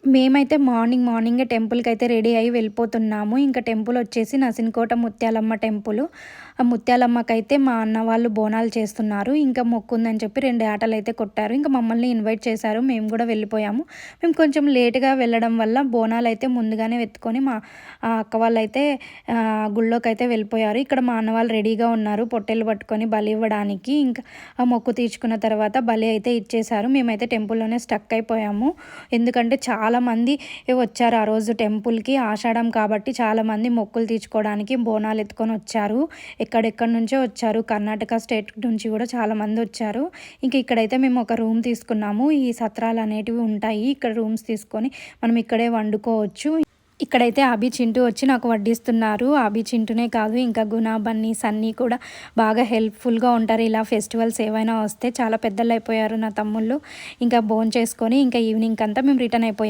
మేమైతే మార్నింగే టెంపుల్‌కైతే రెడీ అయ్యి వెళ్ళిపోతున్నాము. ఇంకా టెంపుల్ వచ్చేసి నసినకోట ముత్యాలమ్మ టెంపులు. ఆ ముత్యాలమ్మకైతే మా అన్న వాళ్ళు బోనాలు చేస్తున్నారు. ఇంకా మొక్కుందని చెప్పి 2 యాటలైతే కొట్టారు. ఇంకా మమ్మల్ని ఇన్వైట్ చేశారు. మేము కూడా వెళ్ళిపోయాము. మేము కొంచెం లేట్‌గా వెళ్ళడం వల్ల బోనాలైతే ముందుగానే ఎత్తుకొని మా అక్క వాళ్ళైతే గుళ్ళోకైతే వెళ్ళిపోయారు. ఇక్కడ మా అన్న వాళ్ళు రెడీగా ఉన్నారు పొట్టేలు పట్టుకొని బలి ఇవ్వడానికి. ఇంకా ఆ మొక్కు తీర్చుకున్న తర్వాత బలి అయితే ఇచ్చేశారు. మేమైతే టెంపుల్‌లోనే స్టక్ అయిపోయాము. ఎందుకంటే చాలామంది వచ్చారు ఆ రోజు టెంపుల్‌కి. ఆషాఢం కాబట్టి చాలామంది మొక్కులు తీర్చుకోవడానికి బోనాలు ఎత్తుకొని వచ్చారు. ఎక్కడెక్కడి నుంచో వచ్చారు. కర్ణాటక స్టేట్ నుంచి కూడా చాలామంది వచ్చారు. ఇంక ఇక్కడైతే మేము ఒక రూమ్ తీసుకున్నాము. ఈ సత్రాలు అనేటివి ఉంటాయి. ఇక్కడ రూమ్స్ తీసుకొని మనం ఇక్కడే వండుకోవచ్చు. ఇక్కడైతే అభి, చింటూ వచ్చి నాకు వడ్డిస్తున్నారు. అభి, చింటూనే కాదు ఇంకా గుణ, బన్నీ, సన్నీ కూడా బాగా హెల్ప్‌ఫుల్‌గా ఉంటారు. ఇలా ఫెస్టివల్స్ ఏవైనా వస్తే చాలా పెద్దోళ్ళైపోయారు నా తమ్ముళ్ళు. ఇంకా భోంచేసుకొని ఇంకా ఈవినింగ్‌కంతా మేము రిటర్న్ అయిపోయాం.